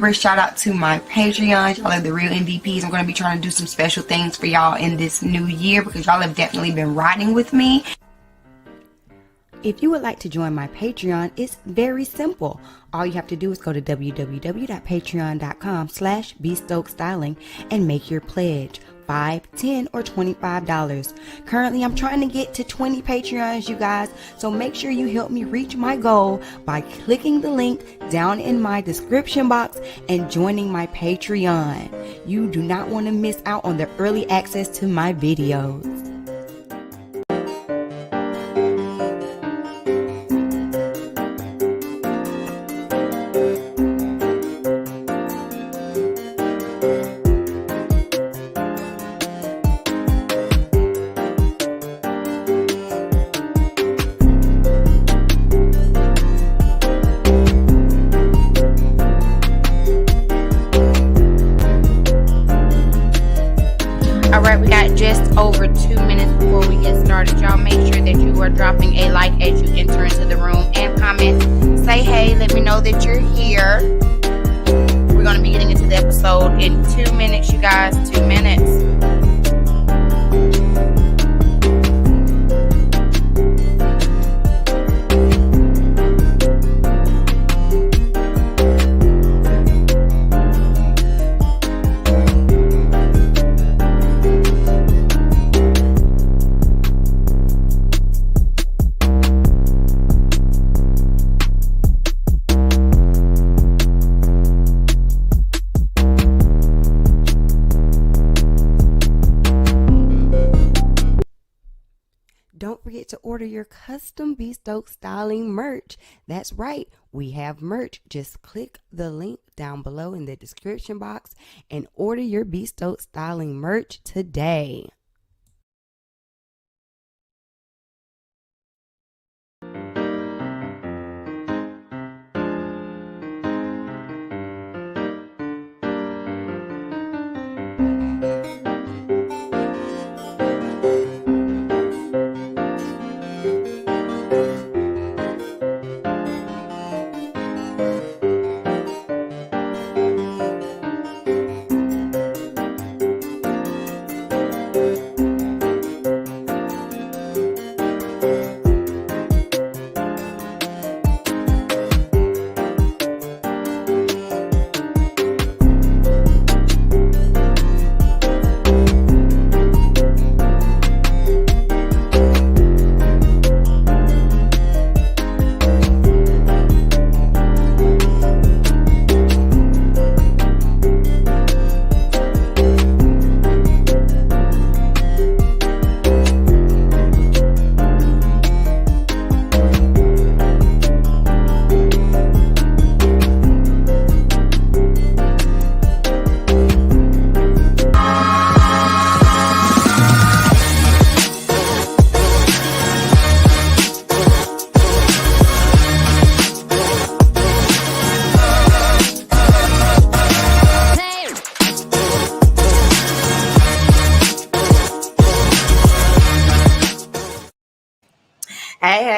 remember, shout out to my Patreon. Y'all are the real MVPs. I'm going to be trying to do some special things for y'all in this new year because y'all have definitely been riding with me. If you would like to join my Patreon, it's very simple. All you have to do is go to www.patreon.com/bstokestyling and make your pledge. $5, $10, or $25. Currently, I'm trying to get to 20 Patreons, you guys, so make sure you help me reach my goal by clicking the link down in my description box and joining my Patreon. You do not want to miss out on the early access to my videos. Over 2 minutes before we get started. Y'all make sure that you are dropping a like as you enter into the room and comment. Say hey, let me know that you're here. We're going to be getting into the episode in 2 minutes, you guys. 2 minutes. Don't forget to order your custom Be Stoked Styling merch. That's right, we have merch. Just click the link down below in the description box and order your Be Stoked Styling merch today.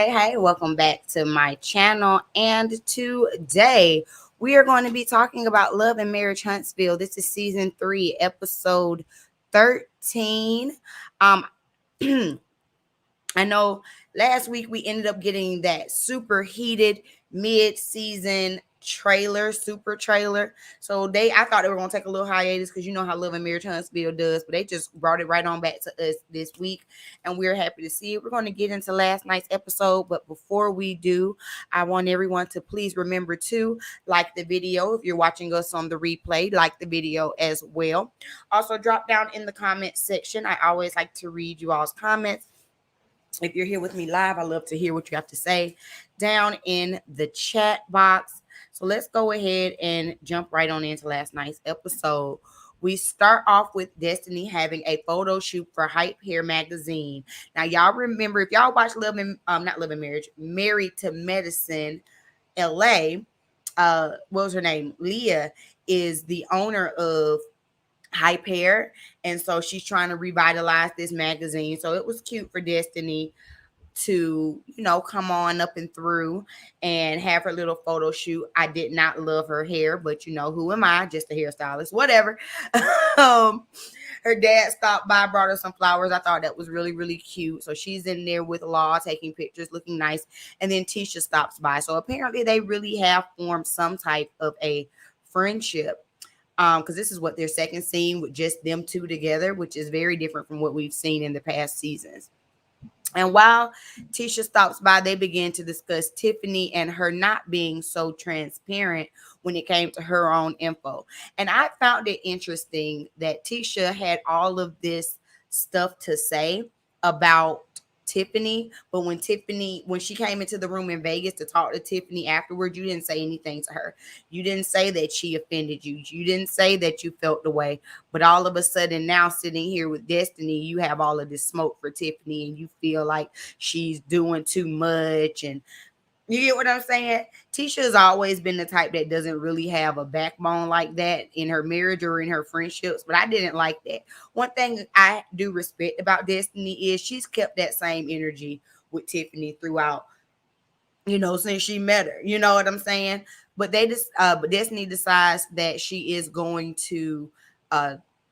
Hey, welcome back to my channel. And today we are going to be talking about Love and Marriage Huntsville. This is season 3, episode 13. I know last week we ended up getting that super heated mid-season super trailer. So I thought they were going to take a little hiatus because you know how Love and Marriage Huntsville does, but they just brought it right on back to us this week, and we're happy to see it. We're going to get into last night's episode, but before we do, I want everyone to please remember to like the video. If you're watching us on the replay, like the video as well. Also, drop down in the comment section. I always like to read you all's comments. If you're here with me live, I love to hear what you have to say down in the chat box. So let's go ahead and jump right on into last night's episode. We start off with Destiny having a photo shoot for Hype Hair magazine. Now, y'all remember, if y'all watch Married to Medicine LA, what was her name? Leah is the owner of Hype Hair, and so she's trying to revitalize this magazine. So it was cute for Destiny to, come on up and through and have her little photo shoot. I did not love her hair, but who am I? Just a hairstylist, whatever. Her dad stopped by, brought her some flowers. I thought that was really, really cute. So she's in there with Law, taking pictures, looking nice. And then Tisha stops by. So apparently they really have formed some type of a friendship. Because this is what their second scene with just them two together, which is very different from what we've seen in the past seasons. And while Tisha stops by, they begin to discuss Tiffany and her not being so transparent when it came to her own info. And I found it interesting that Tisha had all of this stuff to say about Tiffany, but when she came into the room in Vegas to talk to Tiffany afterwards, you didn't say anything to her. You didn't say that she offended you. You didn't say that you felt the way. But all of a sudden now, sitting here with Destiny, you have all of this smoke for Tiffany and you feel like she's doing too much. And you get what I'm saying? Tisha has always been the type that doesn't really have a backbone like that in her marriage or in her friendships, but I didn't like that. One thing I do respect about Destiny is she's kept that same energy with Tiffany throughout, since she met her. You know what I'm saying? But but Destiny decides that she is going to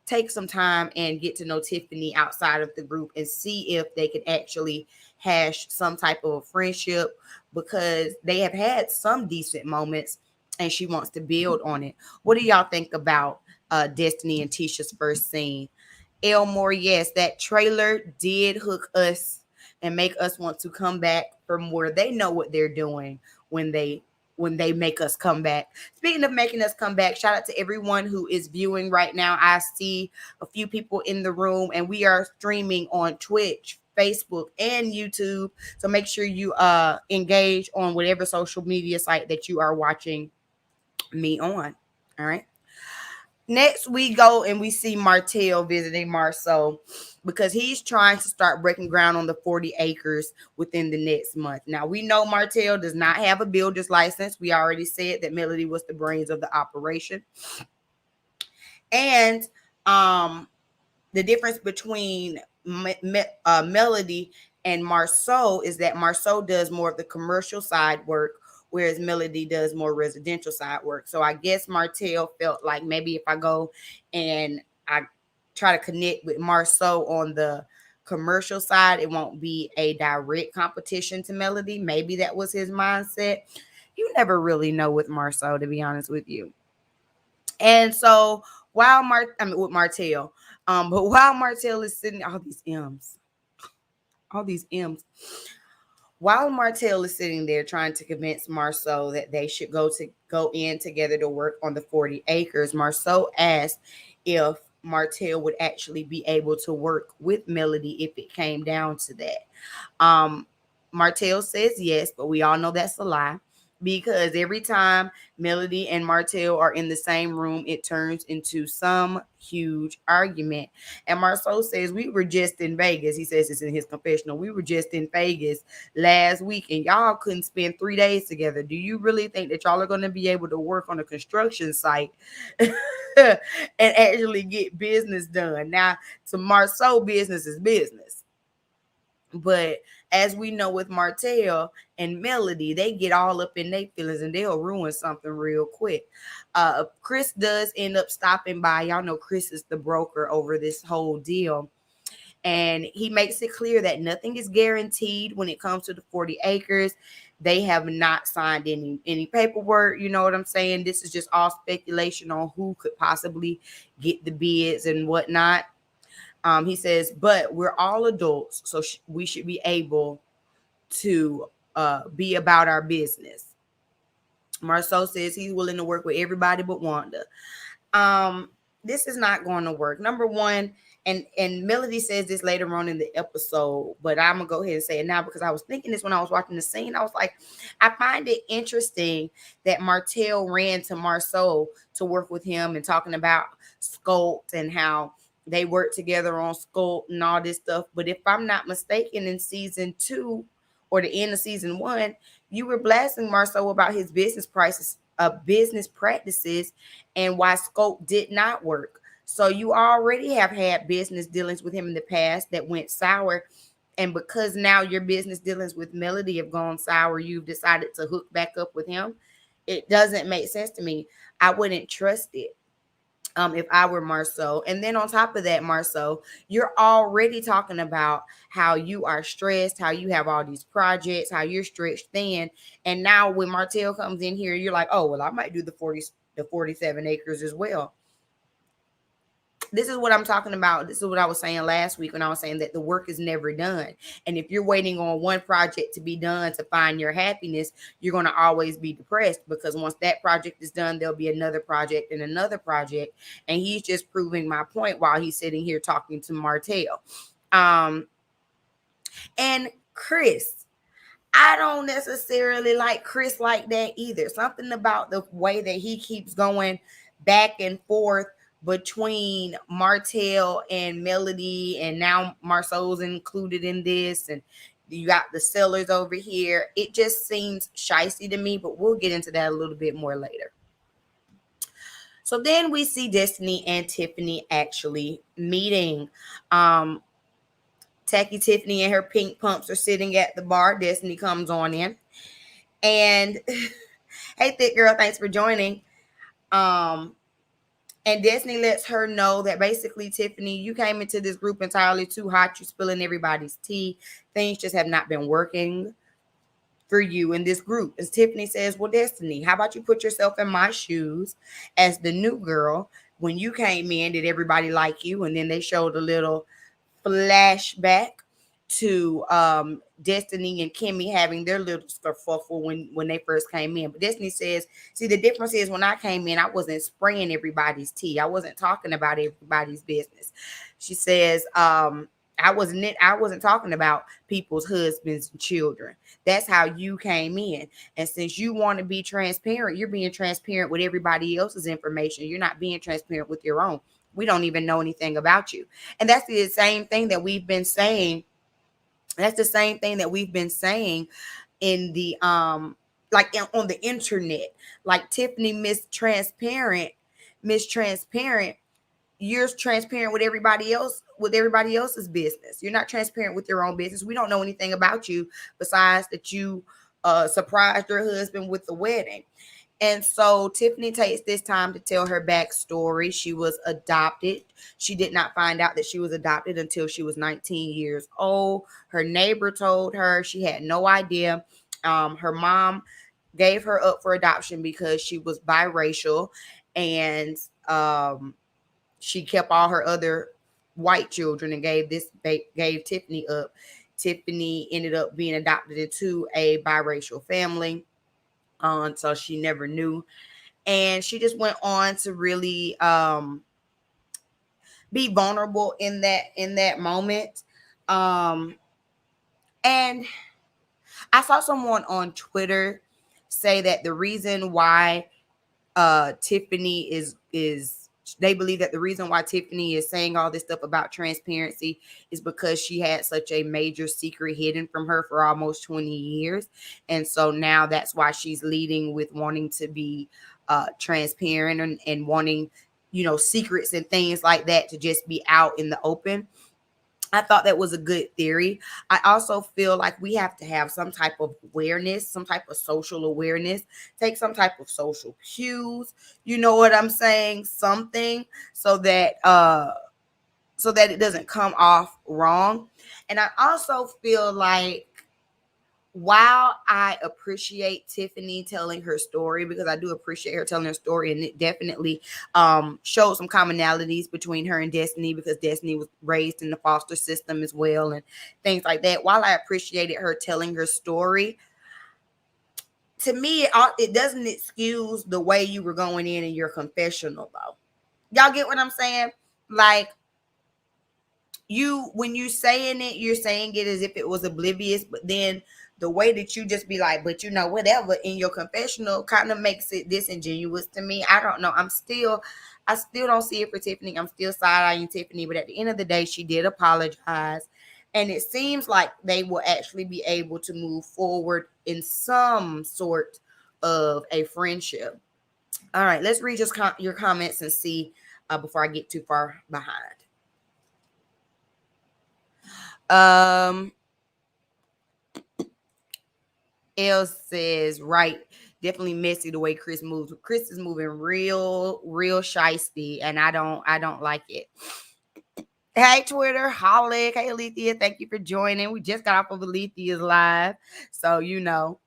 take some time and get to know Tiffany outside of the group and see if they can actually hash some type of a friendship, because they have had some decent moments and she wants to build on it. What do y'all think about Destiny and Tisha's first scene? Elmore, yes, that trailer did hook us and make us want to come back for more. They know what they're doing when they make us come back. Speaking of making us come back, shout out to everyone who is viewing right now. I see a few people in the room, and we are streaming on Twitch, Facebook, and YouTube. So make sure you engage on whatever social media site that you are watching me on. All right. Next, we go and we see Martell visiting Marsau because he's trying to start breaking ground on the 40 acres within the next month. Now, we know Martell does not have a builder's license. We already said that Melody was the brains of the operation. And the difference between Melody and Marsau is that Marsau does more of the commercial side work, whereas Melody does more residential side work. So I guess Martell felt like maybe if I go and I try to connect with Marsau on the commercial side, it won't be a direct competition to Melody. Maybe that was his mindset. You never really know with Marsau, to be honest with you. And so with Martell, but while Martell is sitting, all these M's. While Martell is sitting there trying to convince Marsau that they should go in together to work on the 40 acres, Marsau asked if Martell would actually be able to work with Melody if it came down to that. Martell says yes, but we all know that's a lie, because every time Melody and Martell are in the same room, it turns into some huge argument. And Marsau says, we were just in Vegas. He says this in his confessional. We were just in Vegas last week and y'all couldn't spend 3 days together. Do you really think that y'all are going to be able to work on a construction site and actually get business done? Now, to Marsau, business is business. But as we know with Martell and Melody, they get all up in their feelings and they'll ruin something real quick. Chris does end up stopping by. Y'all know Chris is the broker over this whole deal. And he makes it clear that nothing is guaranteed when it comes to the 40 acres. They have not signed any paperwork. You know what I'm saying? This is just all speculation on who could possibly get the bids and whatnot. He says, but we're all adults, so we should be able to be about our business. Marsau says he's willing to work with everybody but Wanda. This is not going to work. Number one, and Melody says this later on in the episode, but I'm going to go ahead and say it now because I was thinking this when I was watching the scene. I was like, I find it interesting that Martell ran to Marsau to work with him and talking about Sculpt and how they work together on Sculpt and all this stuff. But if I'm not mistaken, in season 2 or the end of season 1, you were blasting Marsau about his business practices and why Sculpt did not work. So you already have had business dealings with him in the past that went sour. And because now your business dealings with Melody have gone sour, you've decided to hook back up with him. It doesn't make sense to me. I wouldn't trust it. If I were Marsau. And then on top of that, Marsau, you're already talking about how you are stressed, how you have all these projects, how you're stretched thin. And now when Martell comes in here, you're like, oh, well, I might do the 47 acres as well. This is what I'm talking about. This is what I was saying last week when I was saying that the work is never done. And if you're waiting on one project to be done to find your happiness, you're going to always be depressed, because once that project is done, there'll be another project and another project. And he's just proving my point while he's sitting here talking to Martell. And Chris, I don't necessarily like Chris like that either. Something about the way that he keeps going back and forth between Martell and Melody, and now Marsau's included in this, and you got the sellers over here. It just seems shicey to me, but we'll get into that a little bit more later. So then we see Destiny and Tiffany actually meeting. Tacky Tiffany and her pink pumps are sitting at the bar. Destiny comes on in, and hey, thick girl, thanks for joining. And Destiny lets her know that basically, Tiffany, you came into this group entirely too hot. You're spilling everybody's tea. Things just have not been working for you in this group. As Tiffany says, well, Destiny, how about you put yourself in my shoes as the new girl? When you came in, did everybody like you? And then they showed a little flashback to Destiny and Kimmy having their little kerfuffle when they first came in. But Destiny says, see, the difference is when I came in, I wasn't spraying everybody's tea. I wasn't talking about everybody's business. She says, I wasn't talking about people's husbands and children. That's how you came in. And since you want to be transparent, you're being transparent with everybody else's information. You're not being transparent with your own. We don't even know anything about you. And that's the same thing that we've been saying. That's the same thing that we've been saying in the on the internet. Like Tiffany, Miss Transparent. You're transparent with everybody else's business. You're not transparent with your own business. We don't know anything about you besides that you surprised your husband with the wedding. And so Tiffany takes this time to tell her backstory. She was adopted. She did not find out that she was adopted until she was 19 years old. Her neighbor told her. She had no idea. Her mom gave her up for adoption because she was biracial, and she kept all her other white children and gave Tiffany up. Tiffany ended up being adopted into a biracial family. So she never knew. And she just went on to really be vulnerable in that moment. And I saw someone on Twitter say that the reason why Tiffany is they believe that the reason why Tiffany is saying all this stuff about transparency is because she had such a major secret hidden from her for almost 20 years. And so now that's why she's leading with wanting to be transparent and wanting, secrets and things like that to just be out in the open. I thought that was a good theory. I also feel like we have to have some type of awareness, some type of social awareness, take some type of social cues. You know what I'm saying? Something so that it doesn't come off wrong. And I also feel like, while I appreciate Tiffany telling her story, because I do appreciate her telling her story, and it definitely showed some commonalities between her and Destiny, because Destiny was raised in the foster system as well and things like that. While I appreciated her telling her story, to me, it doesn't excuse the way you were going in your confessional, though. Y'all get what I'm saying? Like, when you're saying it as if it was oblivious, but then the way that you just be like, but whatever in your confessional kind of makes it disingenuous to me. I don't know. I still don't see it for Tiffany. I'm still side-eyeing Tiffany, but at the end of the day, she did apologize. And it seems like they will actually be able to move forward in some sort of a friendship. All right, let's read your comments and see before I get too far behind. Elle says, right, definitely messy the way Chris moves. Chris is moving real shisty, and I don't like it. Hey, Twitter, Holic. Hey, Alethea, thank you for joining. We just got off of Alethea's live, so you know,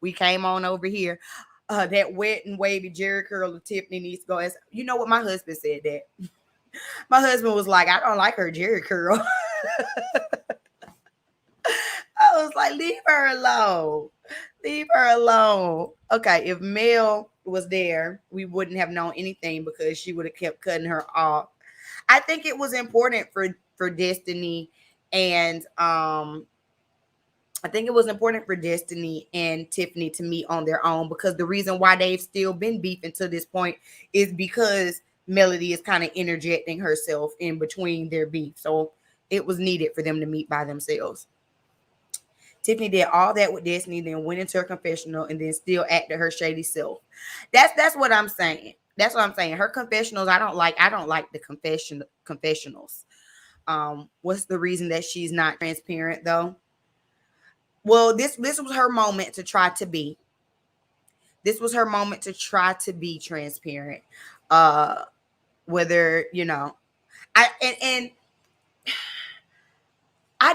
we came on over here. That wet and wavy Jerry curl of Tiffany needs to go. And you know what? My husband said that. My husband was like, I don't like her Jerry curl. I was like, leave her alone. Leave her alone. Okay, if Mel was there, we wouldn't have known anything because she would have kept cutting her off. I think it was important for Destiny and I think it was important for Destiny and Tiffany to meet on their own, because the reason why they've still been beefing to this point is because Melody is kind of interjecting herself in between their beef. So it was needed for them to meet by themselves. Tiffany did all that with Destiny, then went into her confessional and then still acted her shady self. That's what I'm saying. That's what I'm saying. Her confessionals, I don't like the confessionals. What's the reason that she's not transparent though? Well, this was her moment to try to be. This was her moment to try to be transparent. Whether, you know, I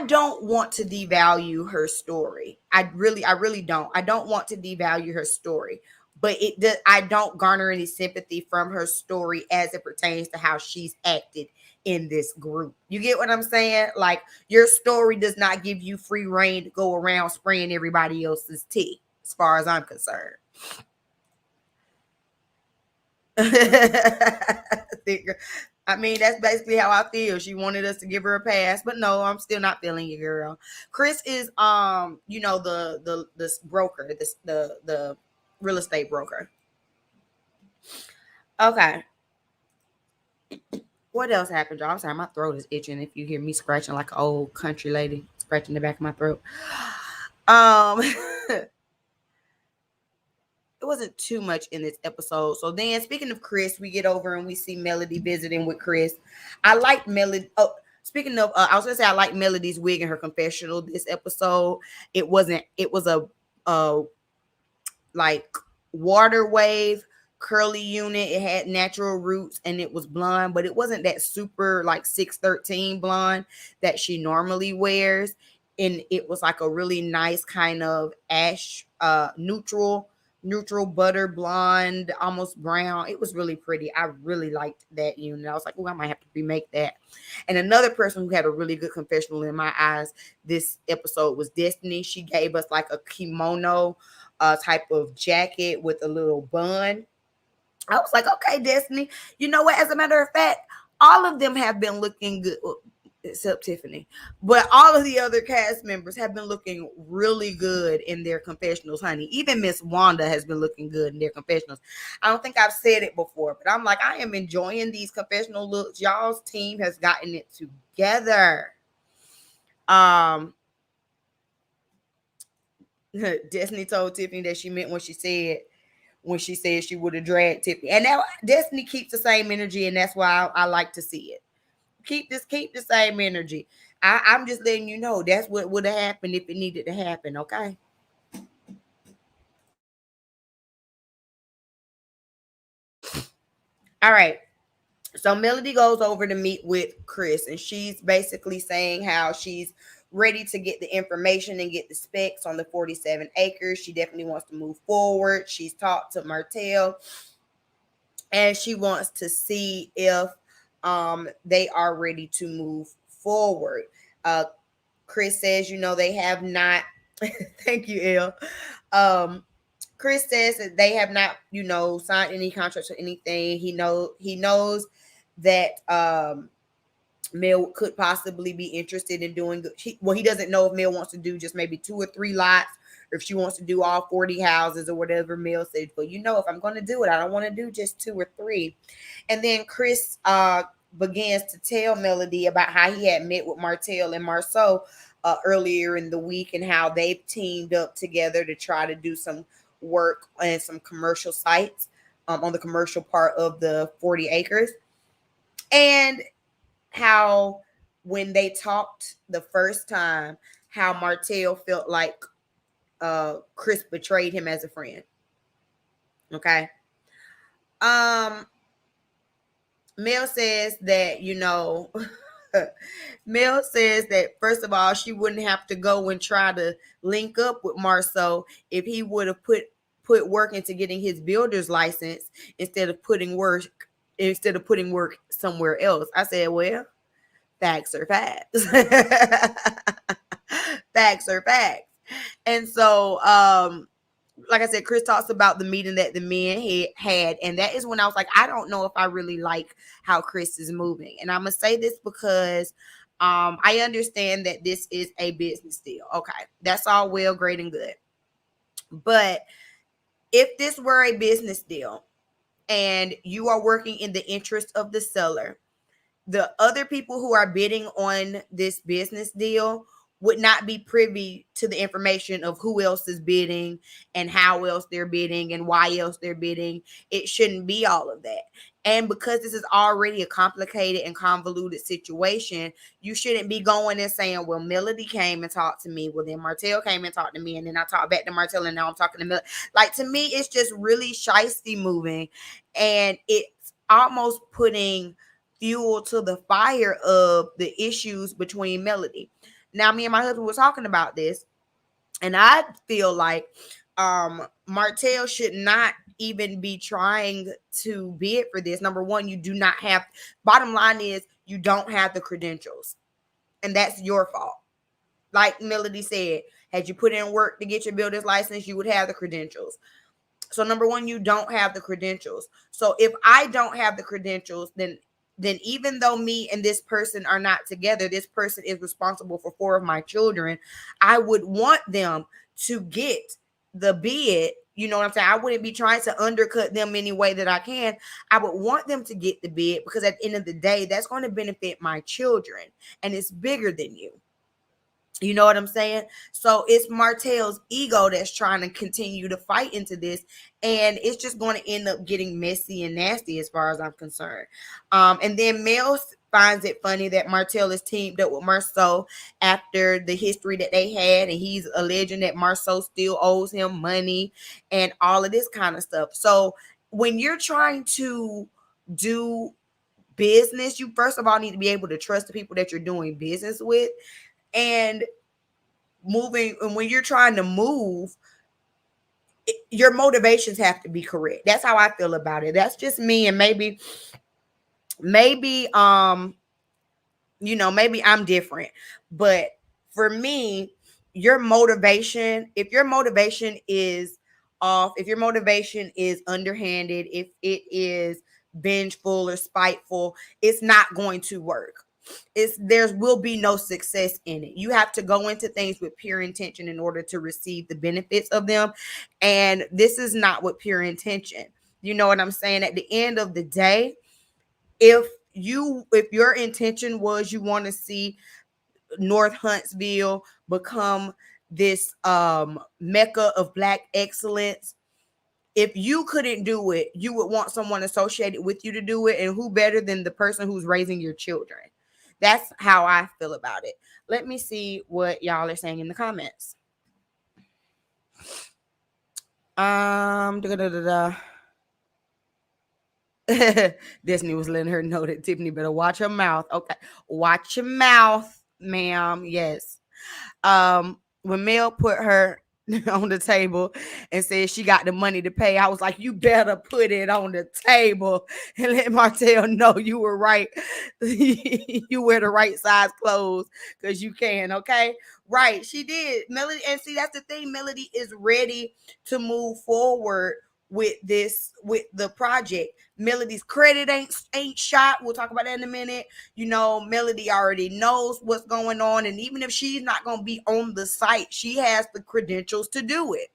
don't want to devalue her story. I really don't. I don't want to devalue her story, but I don't garner any sympathy from her story as it pertains to how she's acted in this group. You get what I'm saying? Like, your story does not give you free reign to go around spraying everybody else's tea, as far as I'm concerned. I mean, that's basically how I feel. She wanted us to give her a pass, but no, I'm still not feeling you, girl. Chris is you know, the broker, the real estate broker. Okay. What else happened, y'all? I'm sorry, my throat is itching. If you hear me scratching like an old country lady, scratching the back of my throat. It wasn't too much in this episode. So then, speaking of Chris, we get over and we see Melody visiting with Chris. I like Melody. Oh, speaking of, I was gonna say I like Melody's wig in her confessional this episode. It was a like water wave curly unit. It had natural roots and it was blonde, but it wasn't that super like 613 blonde that she normally wears. And it was like a really nice kind of ash neutral butter blonde, almost brown. It was really pretty. I really liked that unit. I was like, oh, I might have to remake that. And another person who had a really good confessional in my eyes this episode was Destiny. She gave us like a kimono type of jacket with a little bun. I was like, okay, Destiny. You know what? As a matter of fact, all of them have been looking good, except Tiffany. But all of the other cast members have been looking really good in their confessionals, honey. Even Miss Wanda has been looking good in their confessionals. I don't think I've said it before, but I'm like, I am enjoying these confessional looks. Y'all's team has gotten it together. Destiny told Tiffany that she meant when she said she would have dragged Tiffany. And now Destiny keeps the same energy, and that's why I like to see it. Keep the same energy. I'm just letting you know that's what would have happened if it needed to happen, okay? All right. So Melody goes over to meet with Chris, and she's basically saying how she's ready to get the information and get the specs on the 47 acres. She definitely wants to move forward. She's talked to Martell, and she wants to see if they are ready to move forward. Chris says, you know, they have not. Thank you, Elle. Chris says that they have not, you know, signed any contracts or anything. He knows that Mel could possibly be interested in doing good. He doesn't know if Mel wants to do just maybe 2 or 3 lots, or if she wants to do all 40 houses or whatever Mel said. But you know, if I'm going to do it, I don't want to do just 2 or 3. And then Chris begins to tell Melody about how he had met with Martell and Marsau earlier in the week, and how they've teamed up together to try to do some work and some commercial sites on the commercial part of the 40 acres. And how when they talked the first time, how Martell felt like Chris betrayed him as a friend. Okay. Mel says that, Mel says that, first of all, she wouldn't have to go and try to link up with Marsau if he would have put work into getting his builder's license instead of putting work somewhere else. I said, well, facts are facts. Facts are facts. And so, like I said, Chris talks about the meeting that the men had, and that is when I was like, I don't know if I really like how Chris is moving. And I'm gonna say this because I understand that this is a business deal. Okay, that's all well, great, and good. But if this were a business deal and you are working in the interest of the seller, the other people who are bidding on this business deal would not be privy to the information of who else is bidding and how else they're bidding and why else they're bidding. It shouldn't be all of that. And because this is already a complicated and convoluted situation, you shouldn't be going and saying, well, Melody came and talked to me. Well, then Martell came and talked to me. And then I talked back to Martell, and now I'm talking to Melody. Like, to me, it's just really shiesty moving. And it's almost putting fuel to the fire of the issues between Melody. Now, me and my husband were talking about this, and I feel like Martell should not even be trying to bid for this. Number one, you do not have, bottom line is, you don't have the credentials, and that's your fault. Like Melody said, had you put in work to get your builder's license, you would have the credentials. So number one, you don't have the credentials. So if I don't have the credentials, then even though me and this person are not together, this person is responsible for 4 of my children, I would want them to get the bid. You know what I'm saying? I wouldn't be trying to undercut them any way that I can. I would want them to get the bid because at the end of the day, that's going to benefit my children, and it's bigger than you. You know what I'm saying? So it's Martell's ego that's trying to continue to fight into this. And it's just going to end up getting messy and nasty as far as I'm concerned. And then Mel finds it funny that Martell is teamed up with Marsau after the history that they had. And he's alleging that Marsau still owes him money and all of this kind of stuff. So when you're trying to do business, you first of all need to be able to trust the people that you're doing business with. And when you're trying to move, your motivations have to be correct. That's how I feel about it. That's just me. And maybe I'm different. But for me, your motivation, if your motivation is off, if your motivation is underhanded, if it is vengeful or spiteful, it's not going to work. There will be no success in it. You have to go into things with pure intention in order to receive the benefits of them. And this is not with pure intention. You know what I'm saying? At the end of the day, if your intention was you want to see North Huntsville become this mecca of Black excellence, if you couldn't do it, you would want someone associated with you to do it. And who better than the person who's raising your children? That's how I feel about it. Let me see what y'all are saying in the comments. Destiny was letting her know that Tiffany better watch her mouth. Okay, watch your mouth, ma'am. Yes. When Mel put her on the table and said she got the money to pay, I was like, you better put it on the table and let Martell know you were right. You wear the right size clothes because you can. Okay, right? She did, Melody. And see, that's the thing. Melody is ready to move forward with the project. Melody's credit ain't shot. We'll talk about that in a minute. Melody already knows what's going on, and even if she's not going to be on the site, she has the credentials to do it.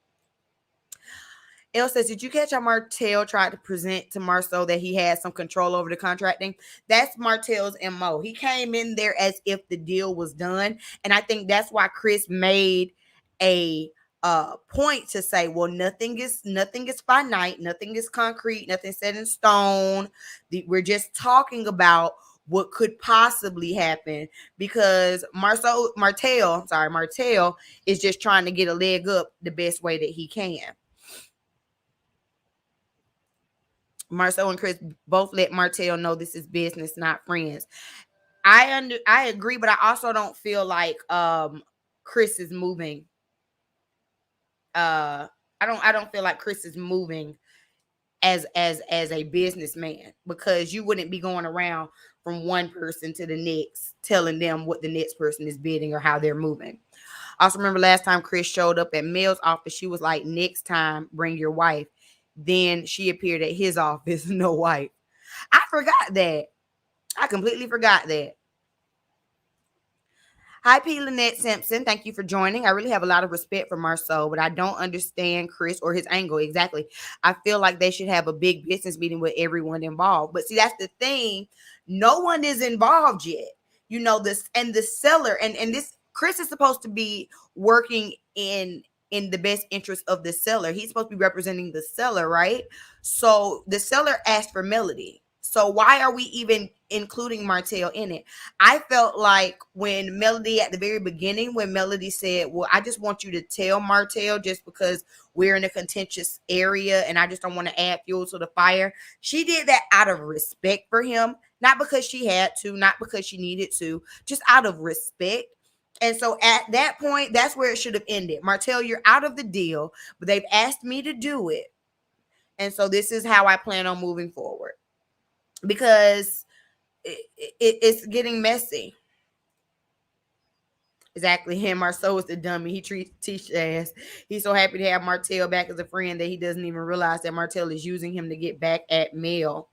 Elle says, did you catch how Martell tried to present to Marsau that he had some control over the contracting? That's Martell's MO. He came in there as if the deal was done, and I think that's why Chris made a point to say, well, nothing is finite, nothing is concrete, nothing set in stone. We're just talking about what could possibly happen, because Martell is just trying to get a leg up the best way that he can. Marsau and Chris both let Martell know this is business, not friends. I agree, but I also don't feel like Chris is moving. I don't feel like Chris is moving as a businessman, because you wouldn't be going around from one person to the next telling them what the next person is bidding or how they're moving. I also remember last time Chris showed up at Mel's office, she was like, next time bring your wife. Then she appeared at his office, no wife. I forgot that. I completely forgot that. Hi, P. Lynette Simpson. Thank you for joining. I really have a lot of respect for Marsau, but I don't understand Chris or his angle. Exactly. I feel like they should have a big business meeting with everyone involved. But see, that's the thing. No one is involved yet. You know, this and the seller and this Chris is supposed to be working in the best interest of the seller. He's supposed to be representing the seller, right? So the seller asked for Melody. So why are we even including Martell in it? I felt like when Melody at the very beginning, when Melody said, well, I just want you to tell Martell just because we're in a contentious area and I just don't want to add fuel to the fire. She did that out of respect for him, not because she had to, not because she needed to, just out of respect. And so at that point, that's where it should have ended. Martell, you're out of the deal, but they've asked me to do it. And so this is how I plan on moving forward. Because it's getting messy. Exactly. Him, Marsau is the dummy. He treats Tisha as. He's so happy to have Martell back as a friend that he doesn't even realize that Martell is using him to get back at Mel.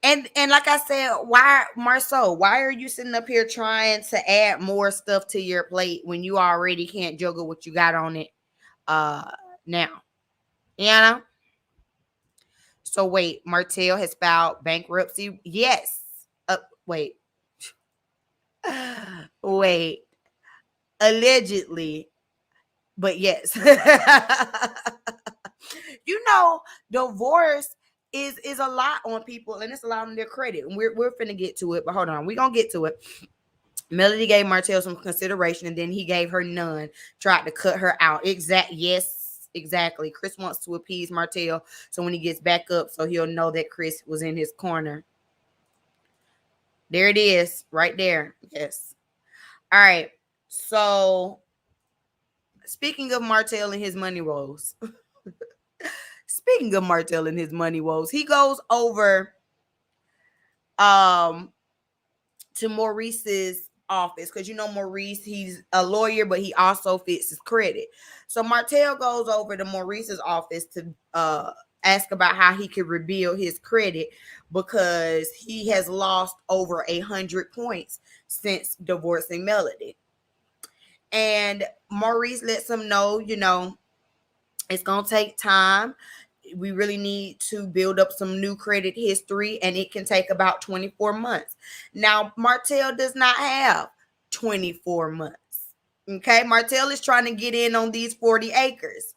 And like I said, why, Marsau, why are you sitting up here trying to add more stuff to your plate when you already can't juggle what you got on it now? You know? So wait, Martell has filed bankruptcy? Yes. Wait. Wait. Allegedly. But yes. You know, divorce is a lot on people, and it's a lot on their credit. And we're finna get to it, but hold on. We're gonna get to it. Melody gave Martell some consideration, and then he gave her none. Tried to cut her out. Exactly. Chris wants to appease Martell, so when he gets back up, so he'll know that Chris was in his corner. There it is, right there. Yes. All right. So, speaking of Martell and his money woes, he goes over to Maurice's office, because you know Maurice, he's a lawyer, but he also fixes credit. So Martell goes over to Maurice's office to ask about how he could rebuild his credit, because he has lost over 100 points since divorcing Melody. And Maurice lets him know, you know, it's gonna take time. We really need to build up some new credit history, and it can take about 24 months. Now, Martell does not have 24 months. Okay, Martell is trying to get in on these 40 acres.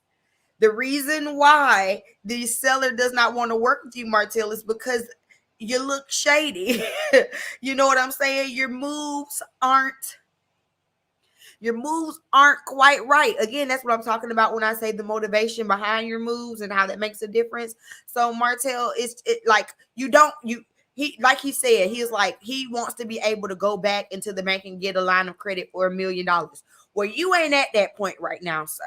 The reason why the seller does not want to work with you, Martell, is because you look shady. You know what I'm saying? Your moves aren't quite right. Again, that's what I'm talking about when I say the motivation behind your moves and how that makes a difference. So Martell is like like he said, he's like, he wants to be able to go back into the bank and get a line of credit for $1 million. Well, you ain't at that point right now, sir.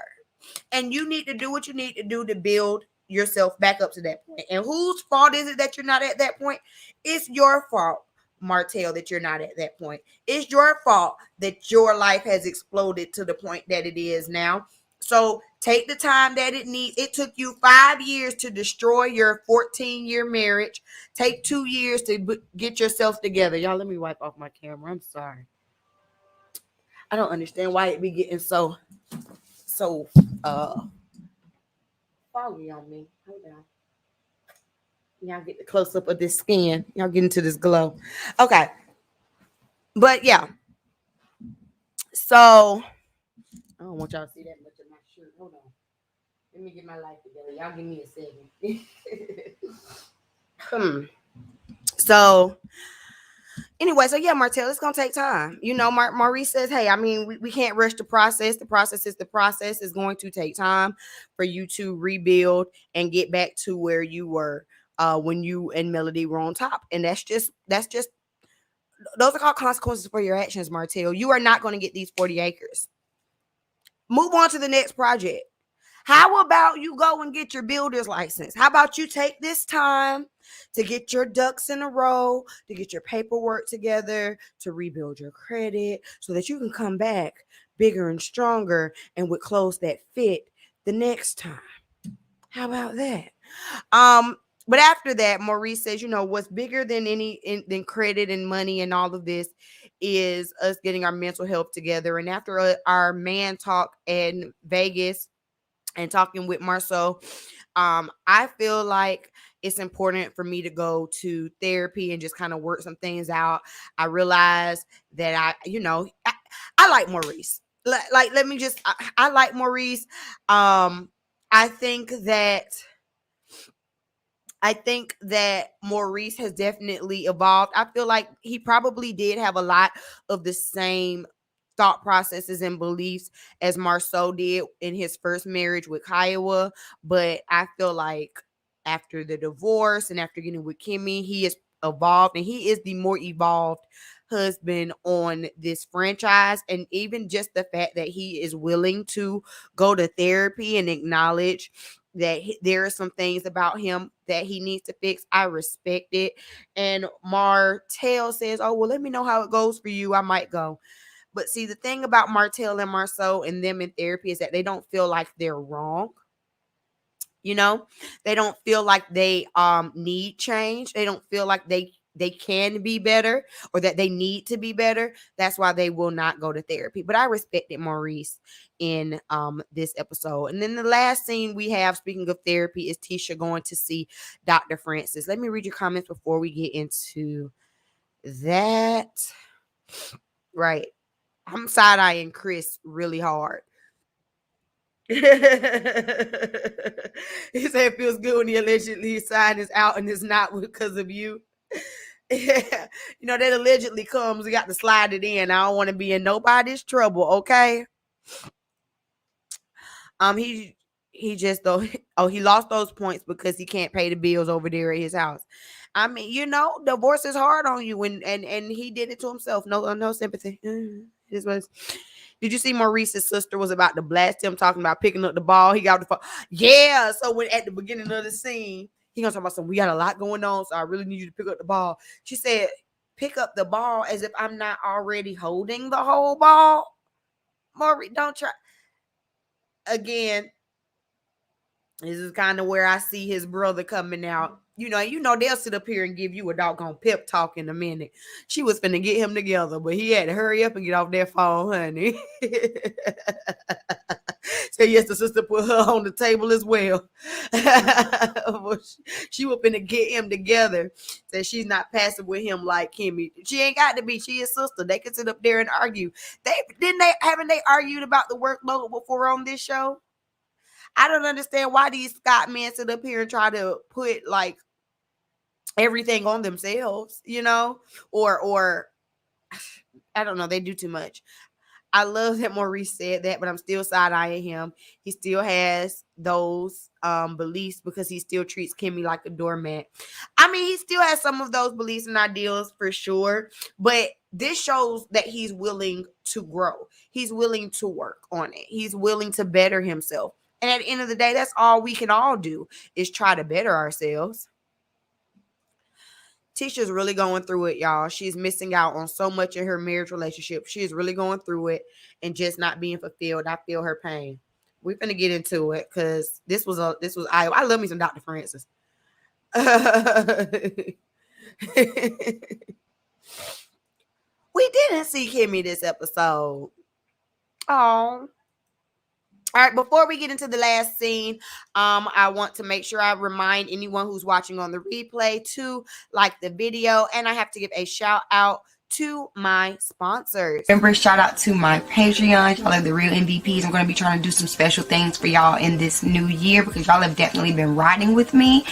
And you need to do what you need to do to build yourself back up to that point. And whose fault is it that you're not at that point? It's your fault, Martell, that you're not at that point. It's your fault that your life has exploded to the point that it is now. So take the time that it needs. It took you 5 years to destroy your 14-year marriage. Take 2 years to get yourself together. Y'all, let me wipe off my camera. I'm sorry. I don't understand why it be getting so foggy on me. Hold on. Y'all get the close up of this skin. Y'all get into this glow. Okay. But yeah. So I don't want y'all to see that much of my shirt. Hold on. Let me get my life together. Y'all give me a second. So Anyway, so yeah, Martell, it's gonna take time. You know, Maurice says, hey, I mean, we can't rush the process. The process is going to take time for you to rebuild and get back to where you were when you and Melody were on top. And that's just those are called consequences for your actions, Martell. You are not going to get these 40 acres. Move on to the next project. How about you go and get your builder's license? How about you take this time to get your ducks in a row, to get your paperwork together, to rebuild your credit so that you can come back bigger and stronger and with clothes that fit the next time. How about that? But after that, Maurice says, you know, what's bigger than than credit and money and all of this is us getting our mental health together. And after our man talk in Vegas, and talking with Marsau, I feel like it's important for me to go to therapy and just kind of work some things out. I realize that I like Maurice. I like Maurice. I think that Maurice has definitely evolved. I feel like he probably did have a lot of the same thought processes and beliefs as Marsau did in his first marriage with Kiowa, but I feel like after the divorce and after getting with Kimmy, he has evolved, and he is the more evolved husband on this franchise. And even just the fact that he is willing to go to therapy and acknowledge that there are some things about him that he needs to fix, I respect it. And Martell says, oh, well, let me know how it goes for you. I might go. But see, the thing about Martell and Marsau and them in therapy is that they don't feel like they're wrong. You know, they don't feel like they need change. They don't feel like they can be better or that they need to be better. That's why they will not go to therapy. But I respected Maurice in this episode. And then the last scene we have, speaking of therapy, is Tisha going to see Dr. Francis. Let me read your comments before we get into that. Right. I'm side-eyeing Chris really hard. He said it feels good when he allegedly sign is out and it's not because of you. You know, that allegedly comes, we got to slide it in. I don't want to be in nobody's trouble, okay? He just he lost those points because he can't pay the bills over there at his house. I mean, you know, divorce is hard on you, and he did it to himself. No sympathy. This was. Did you see Maurice's sister was about to blast him talking about picking up the ball? He got the phone. Yeah. So when at the beginning of the scene, he gonna talk about something. We got a lot going on, so I really need you to pick up the ball. She said, "Pick up the ball," as if I'm not already holding the whole ball. Maurice, don't try. Again, this is kind of where I see his brother coming out. You know, they'll sit up here and give you a doggone pep talk in a minute. She was finna get him together, but he had to hurry up and get off that phone, honey. So yes, the sister put her on the table as well. She was finna get him together. Said she's not passing with him like Kimmy. She ain't got to be. She is sister. They can sit up there and argue. Haven't they argued about the workload before on this show? I don't understand why these Scott men sit up here and try to put like everything on themselves, you know, or I don't know. They do too much. I love that Maurice said that, but I'm still side-eyeing him. He still has those beliefs because he still treats Kimmy like a doormat. I mean, he still has some of those beliefs and ideals for sure, but this shows that he's willing to grow. He's willing to work on it. He's willing to better himself. And at the end of the day, that's all we can all do is try to better ourselves. Tisha's really going through it, y'all. She's missing out on so much in her marriage relationship. She is really going through it and just not being fulfilled. I feel her pain. We're gonna get into it because this was I love me some Dr. Francis. We didn't see Kimmy this episode. Oh. All right, before we get into the last scene, I want to make sure I remind anyone who's watching on the replay to like the video, and I have to give a shout out to my sponsors. Remember, shout out to my Patreon. Y'all are the real MVPs. I'm going to be trying to do some special things for y'all in this new year because y'all have definitely been riding with me.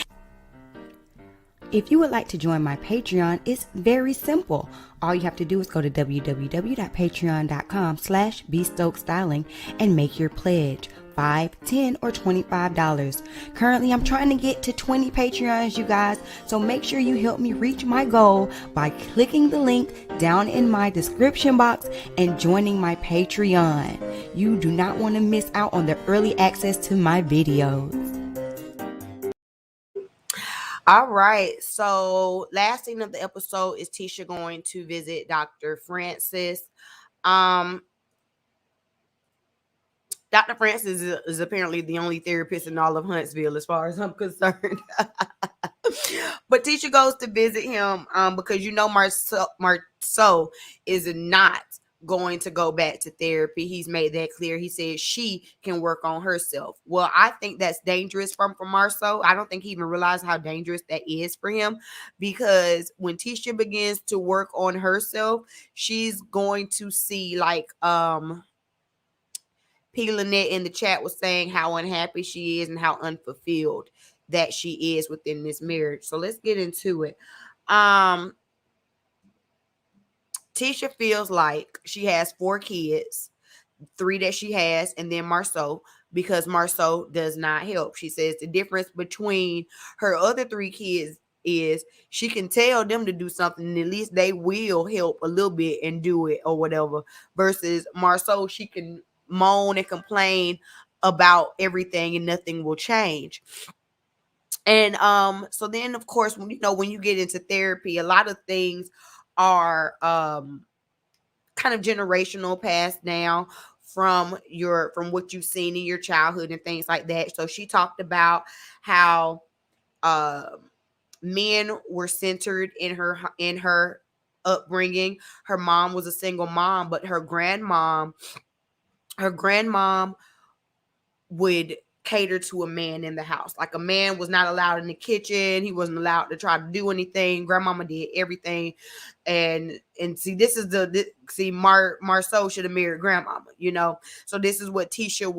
If you would like to join my Patreon, it's very simple. All you have to do is go to www.patreon.com/bstokestyling and make your pledge. $5, $10, or $25. Currently, I'm trying to get to 20 Patreons, you guys, so make sure you help me reach my goal by clicking the link down in my description box and joining my Patreon. You do not want to miss out on the early access to my videos. All right. So last scene of the episode is Tisha going to visit Dr. Francis. Dr. Francis is apparently the only therapist in all of Huntsville, as far as I'm concerned. But Tisha goes to visit him because Marsau is not going to go back to therapy. He's made that clear. He said she can work on herself. Well, I think that's dangerous from Marsau. I don't think he even realized how dangerous that is for him, because when Tisha begins to work on herself, she's going to see, like, P. Lynette in the chat was saying how unhappy she is and how unfulfilled that she is within this marriage. So let's get into it. Tisha feels like she has 4 kids, 3 that she has, and then Marsau, because Marsau does not help. She says the difference between her other 3 kids is she can tell them to do something, and at least they will help a little bit and do it or whatever, versus Marsau, she can moan and complain about everything and nothing will change. And so then, of course, when you get into therapy, a lot of things are kind of generational, passed down from what you've seen in your childhood and things like that. So she talked about how men were centered in her upbringing. Her mom was a single mom, but her grandmom would cater to a man in the house. Like, a man was not allowed in the kitchen. He wasn't allowed to try to do anything. Grandmama did everything. And see, this is Marsau should have married grandmama, So this is what Tisha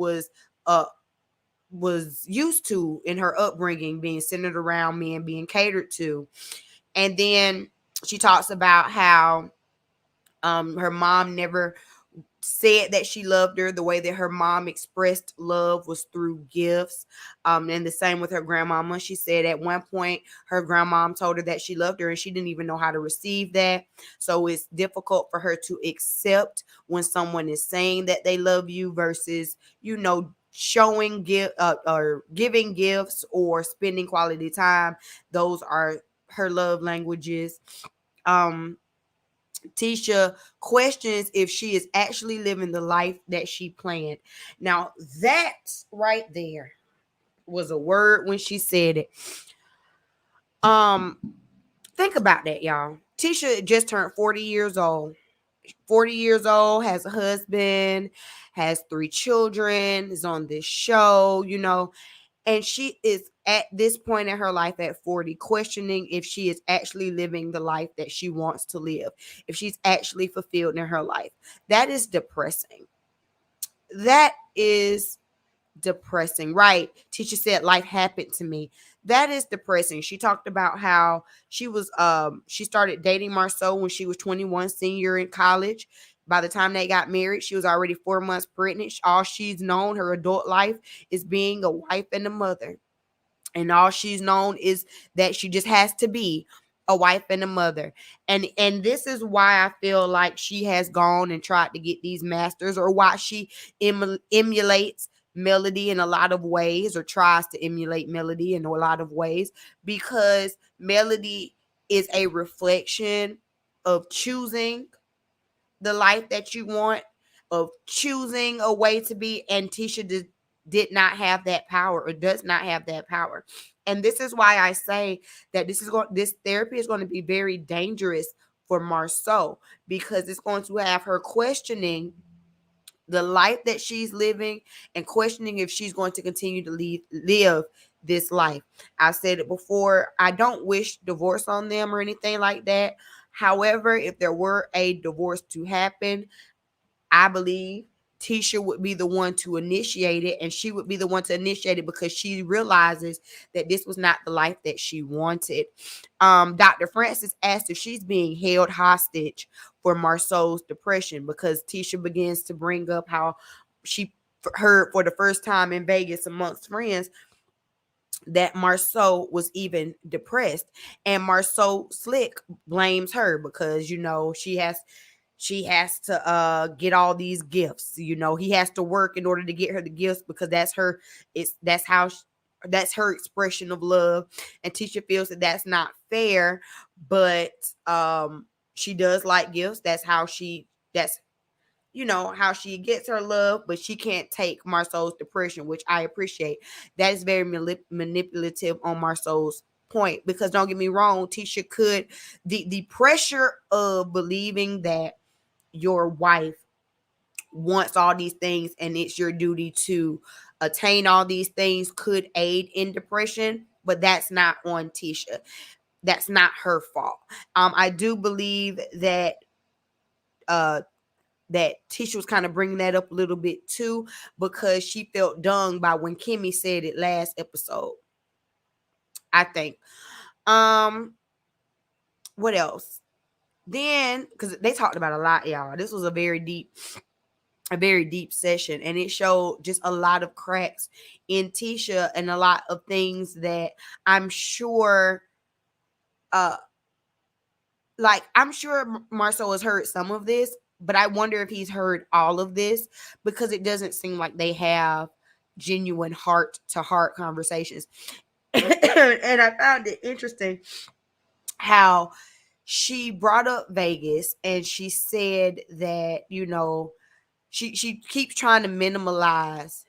was used to in her upbringing, being centered around men, being catered to. And then she talks about how her mom never said that she loved her. The way that her mom expressed love was through gifts. And the same with her grandmama. She said at one point her grandmom told her that she loved her and she didn't even know how to receive that. So it's difficult for her to accept when someone is saying that they love you versus, showing or giving gifts or spending quality time. Those are her love languages. Tisha questions if she is actually living the life that she planned. Now, that right there was a word when she said it. Think about that, y'all. Tisha just turned 40 years old. 40 years old, has a husband, has 3 children, is on this show, and she is at this point in her life at 40 questioning if she is actually living the life that she wants to live, if she's actually fulfilled in her life. That is depressing. That is depressing, right? Tisha said life happened to me. That is depressing. She talked about how she started dating Marsau when she was 21, senior in college. By the time they got married, she was already 4 months pregnant. All she's known her adult life is being a wife and a mother. And all she's known is that she just has to be a wife and a mother. And this is why I feel like she has gone and tried to get these masters, or why she emulates Melody in a lot of ways, or tries to emulate Melody in a lot of ways, because Melody is a reflection of choosing the life that you want, of choosing a way to be, and Tisha did not have that power, or does not have that power. And this is why I say that this therapy is going to be very dangerous for Marsau, because it's going to have her questioning the life that she's living and questioning if she's going to continue to live this life. I've said it before, I don't wish divorce on them or anything like that. However, if there were a divorce to happen, I believe Tisha would be the one to initiate it, and she would be the one to initiate it because she realizes that this was not the life that she wanted. Dr. Francis asked if she's being held hostage for Marsau's depression, because Tisha begins to bring up how she heard for the first time in Vegas amongst friends that Marsau was even depressed, and Marsau slick blames her because, you know, she has to get all these gifts. You know, he has to work in order to get her the gifts because that's her. That's her expression of love. And Tisha feels that that's not fair, but she does like gifts. That's how she gets her love, but she can't take Marsau's depression, which I appreciate. That is very manipulative on Marsau's point, because don't get me wrong, Tisha could, the pressure of believing that your wife wants all these things and it's your duty to attain all these things could aid in depression, but that's not on Tisha. That's not her fault. I do believe that that Tisha was kind of bringing that up a little bit too, because she felt dung by when Kimmy said it last episode, I think. What else? Then, because they talked about a lot, y'all. This was a very deep session, and it showed just a lot of cracks in Tisha and a lot of things that I'm sure Marsau has heard some of this, but I wonder if he's heard all of this, because it doesn't seem like they have genuine heart-to-heart conversations. And I found it interesting how she brought up Vegas, and she said that, you know, she keeps trying to minimalize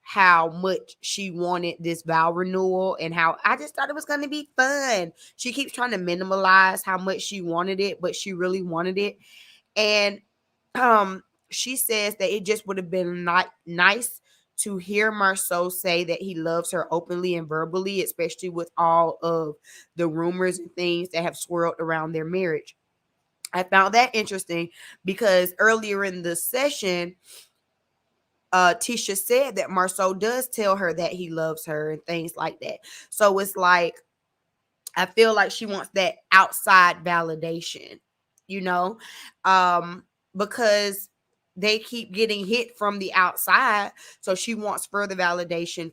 how much she wanted this vow renewal, and how I just thought it was going to be fun. She keeps trying to minimalize how much she wanted it, but she really wanted it. And she says that it just would have been nice to hear Marsau say that he loves her openly and verbally, especially with all of the rumors and things that have swirled around their marriage. I found that interesting because earlier in the session, Tisha said that Marsau does tell her that he loves her and things like that. So it's like, I feel like she wants that outside validation, you know, because they keep getting hit from the outside. So she wants further validation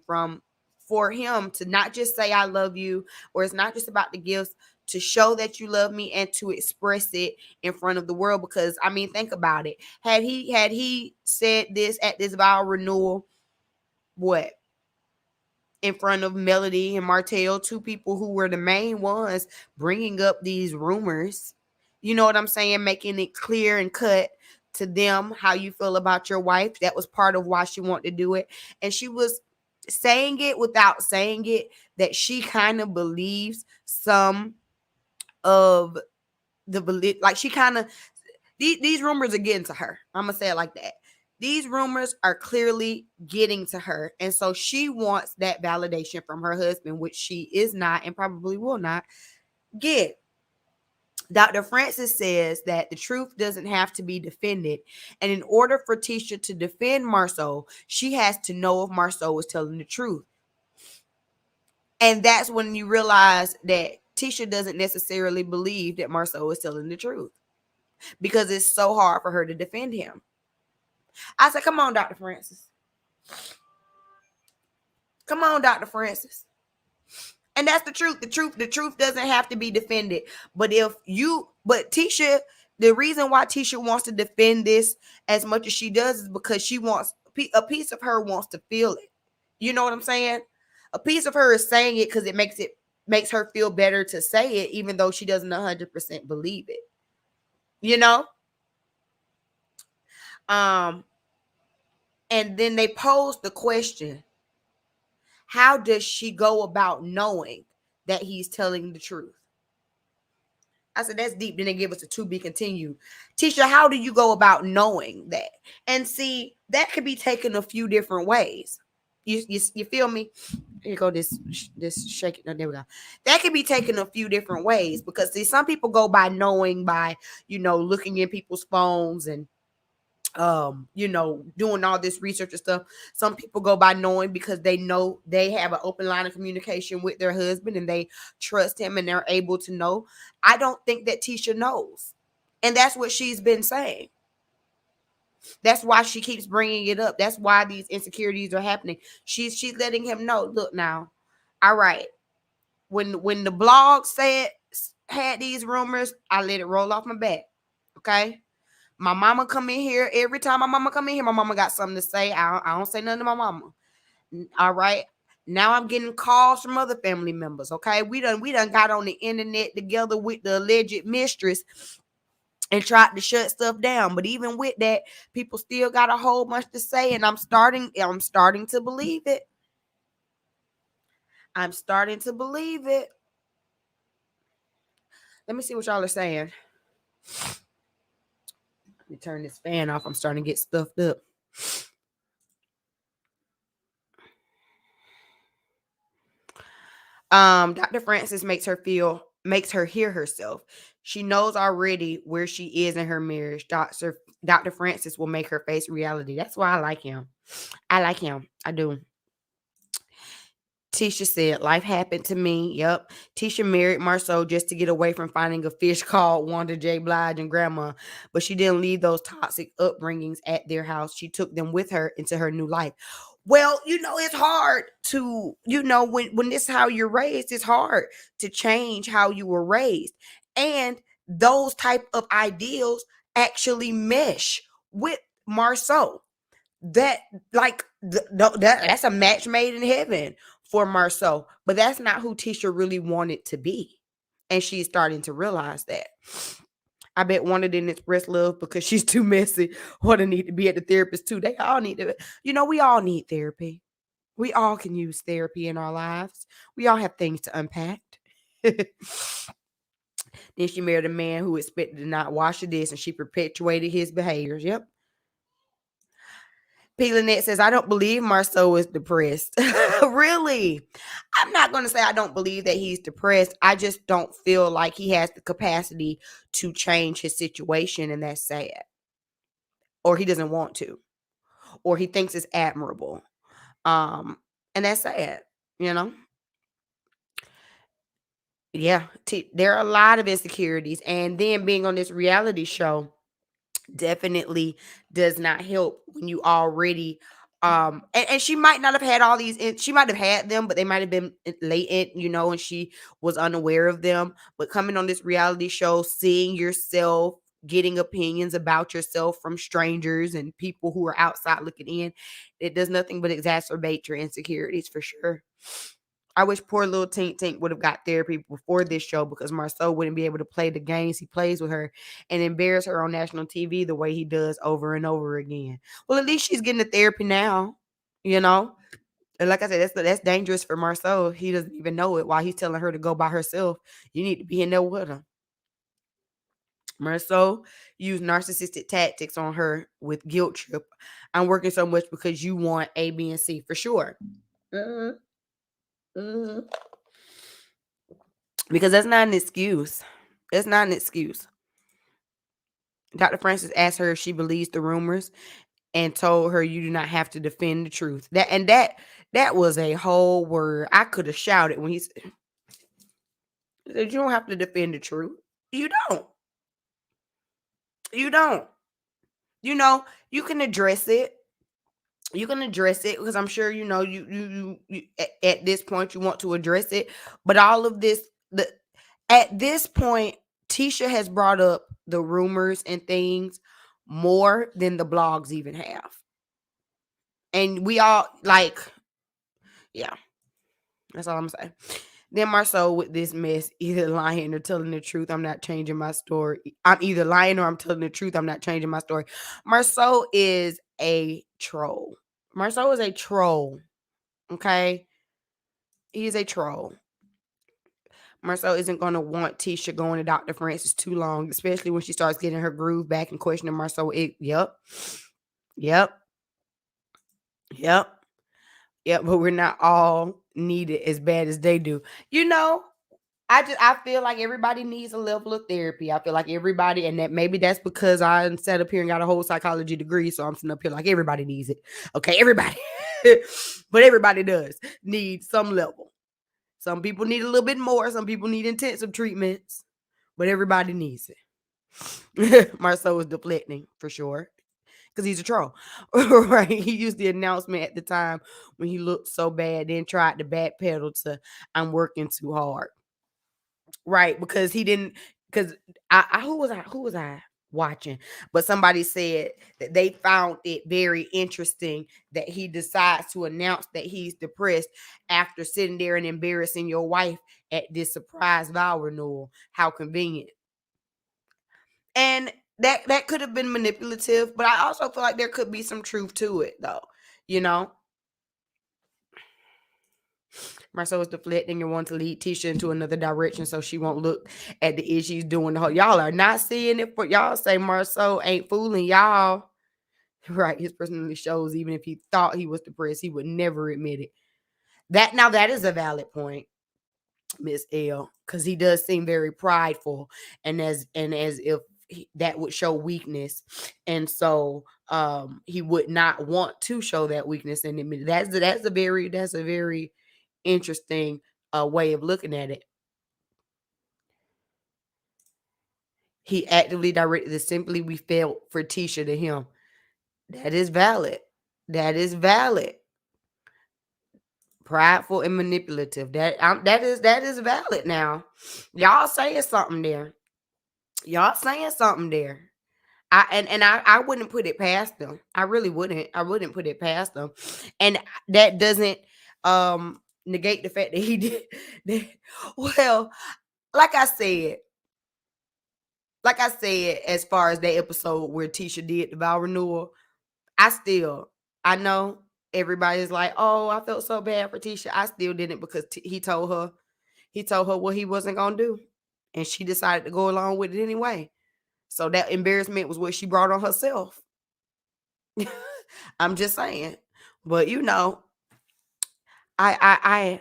for him to not just say, I love you, or it's not just about the gifts, to show that you love me and to express it in front of the world. Because I mean, think about it. Had he said this at this vow renewal, what? In front of Melody and Martell, two people who were the main ones bringing up these rumors, you know what I'm saying? Making it clear and cut to them how you feel about your wife. That was part of why she wanted to do it. And she was saying it without saying it, that she kind of believes some of like she kind of, these rumors are getting to her. I'm gonna say it like that. These rumors are clearly getting to her, and so she wants that validation from her husband, which she is not and probably will not get. Dr. Francis says that the truth doesn't have to be defended, and in order for Tisha to defend Marsau, she has to know if Marsau is telling the truth. And that's when you realize that Tisha doesn't necessarily believe that Marsau is telling the truth, because it's so hard for her to defend him. I said, come on, Dr. Francis. Come on, Dr. Francis. And that's the truth. The truth doesn't have to be defended. But Tisha, the reason why Tisha wants to defend this as much as she does is because she wants, a piece of her wants to feel it. You know what I'm saying? A piece of her is saying it because it makes her feel better to say it, even though she doesn't 100% believe it. You know? And then they posed the question, how does she go about knowing that he's telling the truth? I said, that's deep. Then they give us a to be continued. Tisha, how do you go about knowing that? And see, that could be taken a few different ways. You feel me? Here you go, this shake it. No, there we go. That could be taken a few different ways, because see, some people go by knowing by, looking in people's phones and doing all this research and stuff. Some people go by knowing because they know they have an open line of communication with their husband and they trust him and they're able to know. I don't think that Tisha knows. And that's what she's been saying. That's why she keeps bringing it up. That's why these insecurities are happening. She's letting him know, look now, all right, when the blog had these rumors, I let it roll off my back. Okay. My mama come in here. Every time my mama come in here, my mama got something to say. I don't say nothing to my mama. All right. Now I'm getting calls from other family members. Okay. We done got on the internet together with the alleged mistress and tried to shut stuff down. But even with that, people still got a whole bunch to say. And I'm starting to believe it. I'm starting to believe it. Let me see what y'all are saying. Let me turn this fan off. I'm starting to get stuffed up. Dr. Francis makes her hear herself. She knows already where she is in her marriage. Dr. Francis will make her face reality. That's why I like him. I do. Tisha said, life happened to me. Yep. Tisha married Marsau just to get away from finding a fish called Wanda J. Blige and grandma. But she didn't leave those toxic upbringings at their house. She took them with her into her new life. Well, it's hard to, when this is how you're raised, it's hard to change how you were raised. And those type of ideals actually mesh with Marsau. That's a match made in heaven for Marsau, but that's not who Tisha really wanted to be. And she's starting to realize that. I bet Wanda didn't express love because she's too messy or to need to be at the therapist too. They all need to, we all need therapy. We all can use therapy in our lives. We all have things to unpack. Then she married a man who expected to not wash the dish and she perpetuated his behaviors. Yep. P. Lynette says, I don't believe Marsau is depressed. Really? I'm not going to say I don't believe that he's depressed. I just don't feel like he has the capacity to change his situation, and that's sad. Or he doesn't want to. Or he thinks it's admirable. And that's sad, Yeah, there are a lot of insecurities. And then being on this reality show definitely does not help when you already and she might not have had all these she might have had them, but they might have been latent, and she was unaware of them. But coming on this reality show, seeing yourself, getting opinions about yourself from strangers and people who are outside looking in, it does nothing but exacerbate your insecurities for sure. I wish poor little Tink would have got therapy before this show, because Marsau wouldn't be able to play the games he plays with her and embarrass her on national TV the way he does over and over again. Well, at least she's getting the therapy now, And like I said, that's dangerous for Marsau. He doesn't even know it while he's telling her to go by herself. You need to be in there with him. Marsau used narcissistic tactics on her with guilt trip. I'm working so much because you want A, B, and C, for sure. Because that's not an excuse. It's not an excuse. Dr. Francis asked her if she believes the rumors and told her you do not have to defend the truth. That was a whole word. I could have shouted when he said, you don't have to defend the truth. You don't. You don't. You can address it. You can address it because I'm sure you at this point you want to address it. But all of this, at this point, Tisha has brought up the rumors and things more than the blogs even have. And we all yeah, that's all I'm saying. Then Marsau with this mess, either lying or telling the truth. I'm not changing my story. I'm either lying or I'm telling the truth. I'm not changing my story. Marsau is a troll. Marsau is a troll. Okay? He is a troll. Marsau isn't going to want Tisha going to Dr. Francis too long, especially when she starts getting her groove back and questioning Marsau. Yep. But we're not all needed as bad as they do. I feel like everybody needs a level of therapy. I feel like everybody, and that maybe that's because I sat up here and got a whole psychology degree, so I'm sitting up here like everybody needs it. Okay, everybody, but everybody does need some level. Some people need a little bit more. Some people need intensive treatments, but everybody needs it. Marcel is deflecting for sure because he's a troll, right? He used the announcement at the time when he looked so bad, then tried to backpedal to "I'm working too hard." Right, because he didn't because I who was I watching? But somebody said that they found it very interesting that he decides to announce that he's depressed after sitting there and embarrassing your wife at this surprise vow renewal. How convenient. And that could have been manipulative, but I also feel like there could be some truth to it though, you know? Marcel is deflecting and want to lead Tisha into another direction so she won't look at the issues doing the whole. Y'all are not seeing it, but y'all say Marcel ain't fooling y'all. Right. His personality shows even if he thought he was depressed, he would never admit it. That is a valid point, Miss L, because he does seem very prideful and as if that would show weakness. And so he would not want to show that weakness and admit it. That's a very interesting way of looking at it. He actively directed the simply we felt for Tisha to him. That is valid. That is valid. Prideful and manipulative. That is valid now. Y'all saying something there. Y'all saying something there. I wouldn't put it past them. I really wouldn't. I wouldn't put it past them. And that doesn't negate the fact that he did that. Well, like I said, as far as that episode where Tisha did the vow renewal, I know everybody's like, oh, I felt so bad for Tisha. I still didn't because he told her what he wasn't gonna do, and she decided to go along with it anyway. So that embarrassment was what she brought on herself. I'm just saying, but I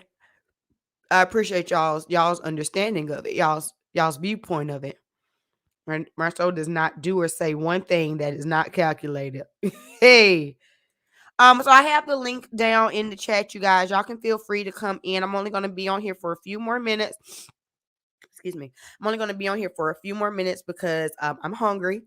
appreciate y'all's understanding of it, y'all's viewpoint of it. Marcel does not do or say one thing that is not calculated. Hey. So I have the link down in the chat, you guys. Y'all can feel free to come in. I'm only going to be on here for a few more minutes. Excuse me. I'm only going to be on here for a few more minutes because I'm hungry.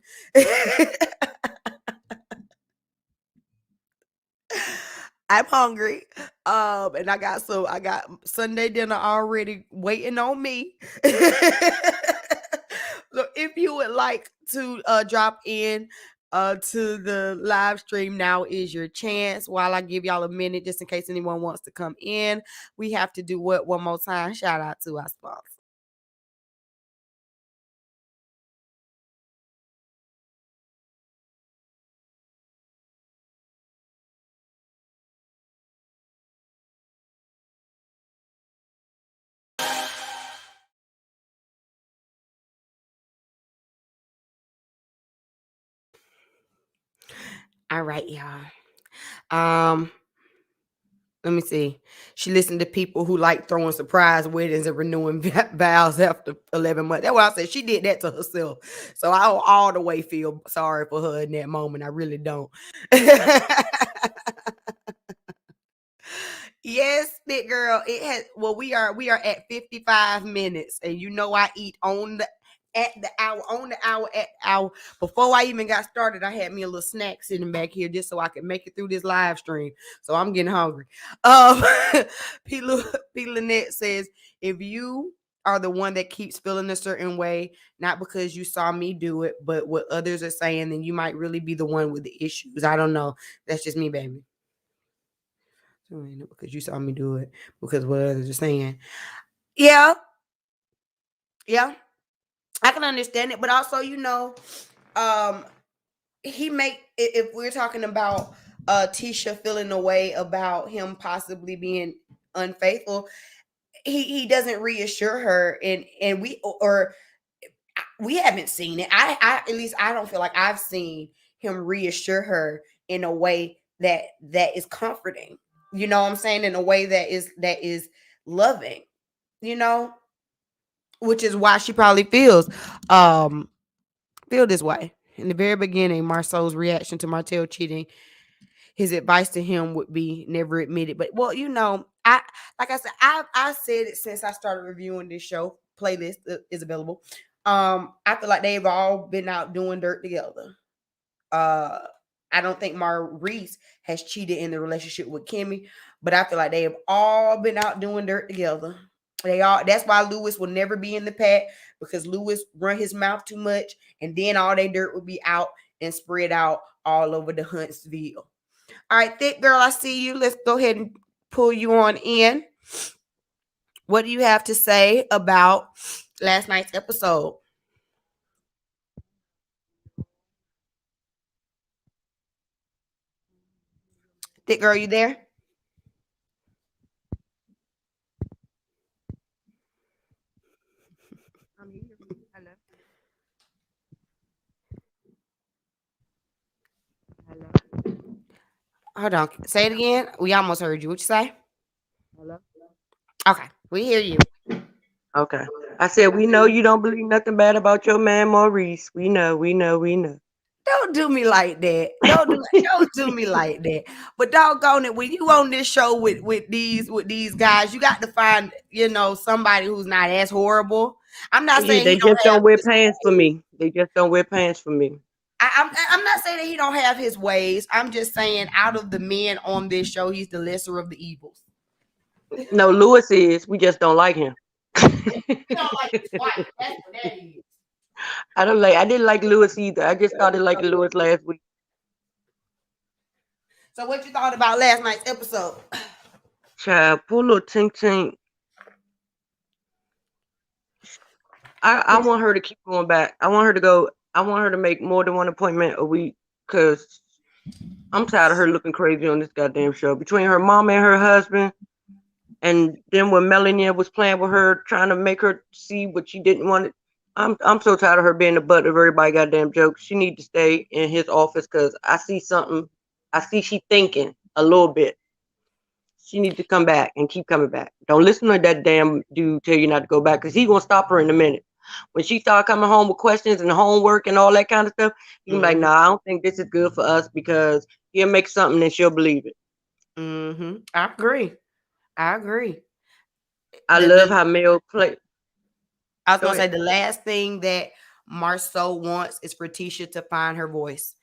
I'm hungry. And I got Sunday dinner already waiting on me. So if you would like to drop in to the live stream, now is your chance. While I give y'all a minute, just in case anyone wants to come in, we have to do what one more time? Shout out to our sponsor. All right, y'all. Let me see. She listened to people who like throwing surprise weddings and renewing vows after 11 months. That's why I said she did that to herself. So I don't all the way feel sorry for her in that moment. I really don't. Yes, big girl. It has. Well, we are at 55 minutes, and I eat at the hour. Before I even got started, I had me a little snack sitting back here just so I could make it through this live stream. So I'm getting hungry. P. Lynette says, if you are the one that keeps feeling a certain way, not because you saw me do it, but what others are saying, then you might really be the one with the issues. I don't know. That's just me, baby. Because you saw me do it, because what others are saying. Yeah. I can understand it, but also, if we're talking about Tisha feeling a way about him possibly being unfaithful, he doesn't reassure her, and we haven't seen it. I at least I don't feel like I've seen him reassure her in a way that is comforting. You know what I'm saying? In a way that is loving, you know? which is why she probably um feel this way. In the very beginning, Marsau's reaction to Martell cheating, his advice to him would be never admit it. But well, I like I said, I said it since I started reviewing this show. Playlist is available. I feel like they've all been out doing dirt together. Uh, I don't think Maurice has cheated in the relationship with Kimmy, but I feel like they have all been out doing dirt together. They all. That's why Lewis will never be in the pack because Lewis run his mouth too much, and then all their dirt will be out and spread out all over the Huntsville. All right, thick girl, I see you. Let's go ahead and pull you on in. What do you have to say about last night's episode? Thick girl, you there? Hello. Hello. Hold on. Say it again. We almost heard you. What you say? Hello. Okay, we hear you. Okay. I said, we know you don't believe nothing bad about your man Maurice. We know, we know, we know. Don't do me like that. Don't do me like that. But doggone it, when you on this show with these guys, you got to find somebody who's not as horrible. I'm not Yeah, saying he they don't just have don't wear his pants for ways. me. They just don't wear pants for me. I'm not saying that he don't have his ways. I'm just saying out of the men on this show, he's the lesser of the evils. No, Lewis is. We just don't like him. You don't like his wife. That's what that is. I didn't like Lewis either. I just started liking Lewis last week. So what you thought about last night's episode? Child, poor little Tink Tink. I want her to keep going back. I want her to make more than one appointment a week because I'm tired of her looking crazy on this goddamn show. Between her mom and her husband, and then when Melanie was playing with her, trying to make her see what she didn't want it. I'm so tired of her being the butt of everybody goddamn jokes. She need to stay in his office because I see something. I see she thinking a little bit. She needs to come back and keep coming back. Don't listen to that damn dude tell you not to go back because he gonna stop her in a minute. When she start coming home with questions and homework and all that kind of stuff, you can be like, nah, I don't think this is good for us because he'll make something and she'll believe it. I agree. I The, love the, how Mel play. I was Go gonna say ahead. the last thing that Marsau wants is for Tisha to find her voice,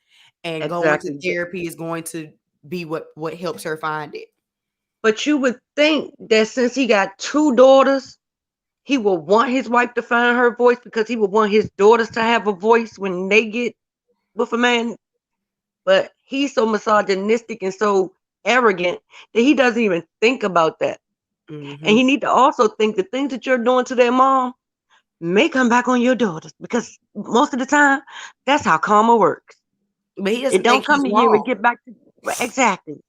and going to Exactly. therapy is going to be what helps her find it. But you would think that since he got two daughters, he would want his wife to find her voice because he would want his daughters to have a voice when they get with a man. But he's so misogynistic and so arrogant that he doesn't even think about that. And he need to also think the things that you're doing to their mom may come back on your daughters because most of the time that's how karma works. But he It doesn't don't think come he's to you and wrong. get back to exactly.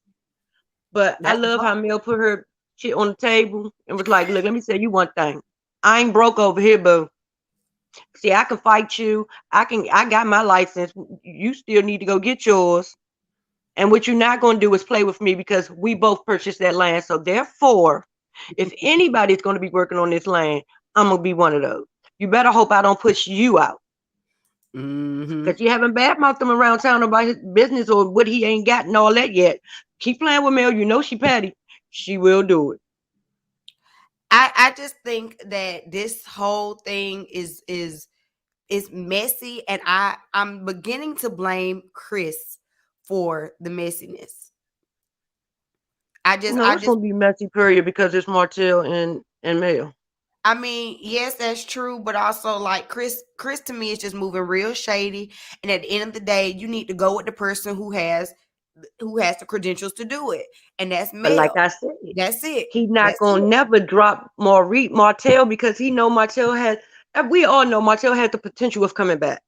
But I That's love how Mel put her shit on the table and was like, look, let me tell you one thing. I ain't broke over here, boo. See, I can fight you. I got my license. You still need to go get yours. And what you're not going to do is play with me because we both purchased that land. So therefore, if anybody's going to be working on this land, I'm going to be one of those. You better hope I don't push you out. Because you haven't badmouthed him around town about his business or what he ain't got and all that yet. Keep playing with Mel. You know she petty. She will do it. I just think that this whole thing is messy, and I'm beginning to blame Chris for the messiness. No, it's going to be messy, period, because it's Martell and Mel. I mean, yes, that's true, but also like Chris to me is just moving real shady. And at the end of the day, you need to go with the person who has the credentials to do it, and that's But like Mel. I said, That's it. he's not That's gonna it. never drop Martell because he know Martell has. We all know Martell has the potential of coming back.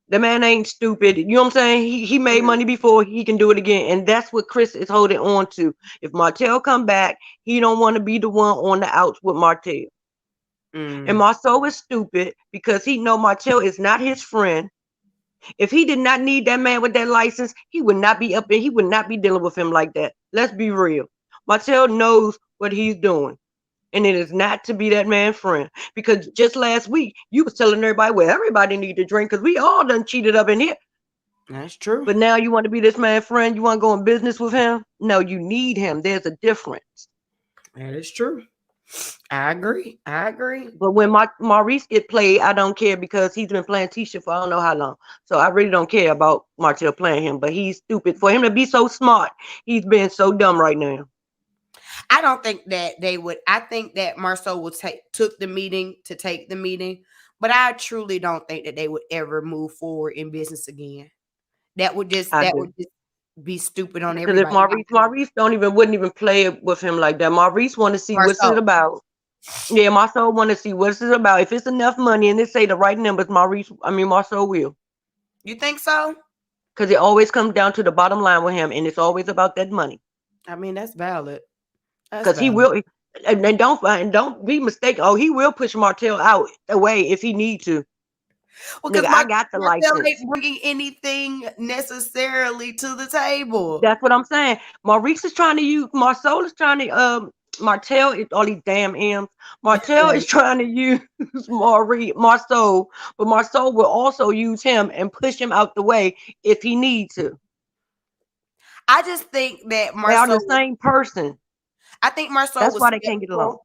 The man ain't stupid. You know what I'm saying? He made money before. He can do it again, and that's what Chris is holding on to. If Martell come back, he don't want to be the one on the outs with Martell. And Marsau is stupid because he know Martell is not his friend. If he did not need that man with that license, he would not be up and he would not be dealing with him like that. Let's be real. Martell knows what he's doing. and it is not to be that man's friend. Because just last week, you was telling everybody, well, everybody need to drink because we all done cheated up in here. That's true. But now you want to be this man's friend? You want to go in business with him? No, you need him. There's a difference. That is true. I agree. But when Maurice get played, I don't care because he's been playing Tisha for I don't know how long. So I really don't care about Martell playing him. But he's stupid. For him to be so smart, he's being so dumb right now. I don't think that they would. I think that Marsau would took the meeting to take the meeting, but I truly don't think that they would ever move forward in business again. That would just be stupid on everybody. Because if Maurice wouldn't even play with him like that. Maurice want to see what's it about. Yeah, Marsau want to see what's it about. If it's enough money and they say the right numbers, Marsau will. You think so? Because it always comes down to the bottom line with him, and it's always about that money. I mean, that's valid. Because he will, and don't be mistaken. Oh, he will push Martell out away if he need to. Well, because I got the license. Ain't bringing anything necessarily to the table. That's what I'm saying. Maurice is trying to use. Marsau is trying to. Martell is all these damn M's. Martell is trying to use Marsau, but Marsau will also use him and push him out the way if he needs to. I just think that Marsau, they are the same person. I think Marsau. That's why they can't get along.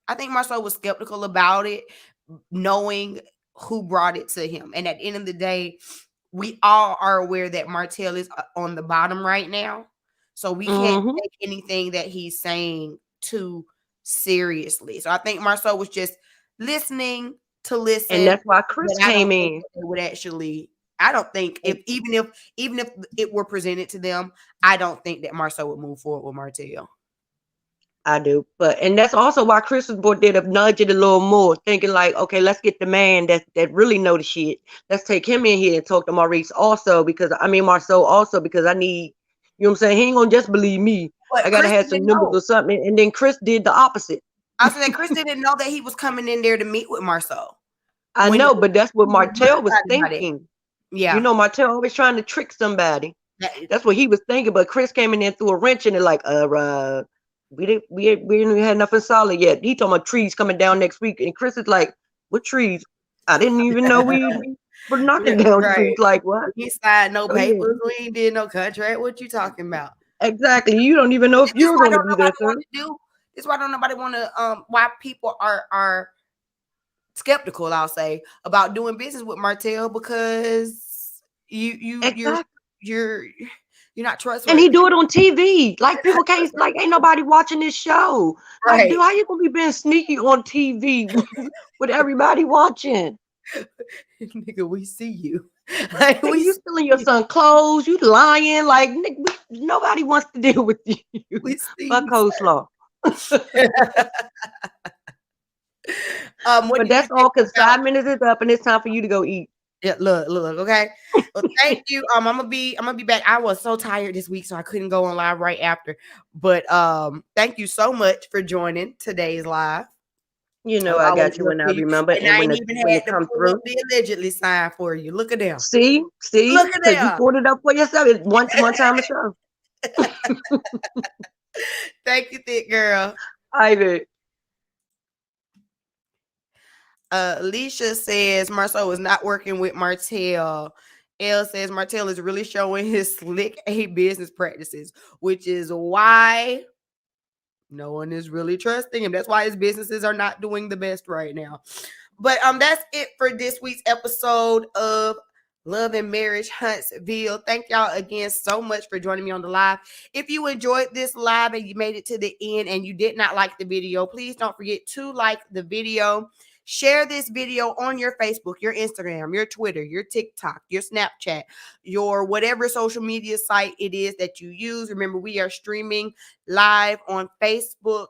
I think Marsau was skeptical about it, knowing who brought it to him. And at the end of the day, we all are aware that Martell is on the bottom right now. So we can't take anything that he's saying too seriously. So I think Marsau was just listening to listen. And that's why Chris came in. They would actually, I don't think even if it were presented to them, I don't think that Marsau would move forward with Martell. I do, and that's also why Chris did a nudge it a little more, thinking like, okay, let's get the man that really know the shit. Let's take him in here and talk to Maurice also, because Marsau also, because I need, you know what I'm saying? He ain't gonna just believe me. But I gotta have some numbers or something. And then Chris did the opposite. I said that Chris didn't know that he was coming in there to meet with Marsau. I know, but that's what Martell was thinking. Yeah, you know, Martell always trying to trick somebody. That's what he was thinking. But Chris came in there and threw a wrench in it, like, we didn't even have nothing solid yet. He talking about trees coming down next week, and Chris is like, "What trees? I didn't even know we were knocking down trees." Like what? He signed no papers. We ain't did no contract. What you talking about? Exactly. You don't even know if you're going to be there. This is why don't nobody want to. Why people are skeptical, I'll say, about doing business with Martell, because you're not trustworthy. And he do it on TV. Like people can't, like ain't nobody watching this show. Right. Like, dude, how you gonna be being sneaky on TV with everybody watching? Nigga, we see you. Like, you stealing your son's clothes, you lying, like nigga, nobody wants to deal with you. We see fuck coleslaw. But that's all because 5 minutes is up and it's time for you to go eat. Yeah, look, okay. Well, thank you. I'm gonna be back. I was so tired this week, so I couldn't go on live right after. But thank you so much for joining today's live. You know, I got you when I remember. And I ain't even had to pull up the allegedly sign for you. Look at them. See, look at them. You pulled it up for yourself. One time a show. Thank you, thick girl. I did. Alicia says Marsau is not working with Martell. Elle says Martell is really showing his slick A business practices, which is why no one is really trusting him. That's why his businesses are not doing the best right now. But that's it for this week's episode of Love and Marriage Huntsville. Thank y'all again so much for joining me on the live. If you enjoyed this live and you made it to the end and you did not like the video, please don't forget to like the video. Share this video on your Facebook, your Instagram, your Twitter, your TikTok, your Snapchat, your whatever social media site it is that you use. Remember, we are streaming live on Facebook,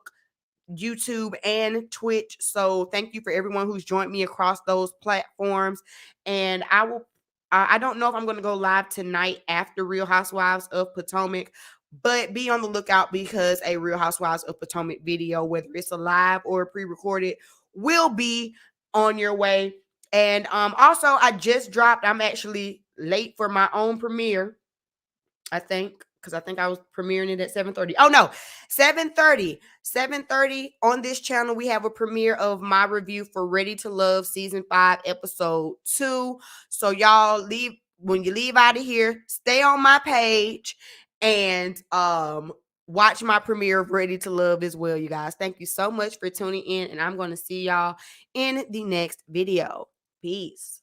YouTube, and Twitch. So thank you for everyone who's joined me across those platforms. And I don't know if I'm going to go live tonight after Real Housewives of Potomac, but be on the lookout because a Real Housewives of Potomac video, whether it's a live or a pre-recorded, will be on your way. And also, I just dropped, I'm actually late for my own premiere, I think. because I think I was premiering it at 7:30. Oh no, 7:30. 7:30 on this channel. We have a premiere of my review for Ready to Love season 5, episode 2. So y'all when you leave out of here, stay on my page and watch my premiere of Ready to Love as well, you guys. Thank you so much for tuning in, and I'm going to see y'all in the next video. Peace.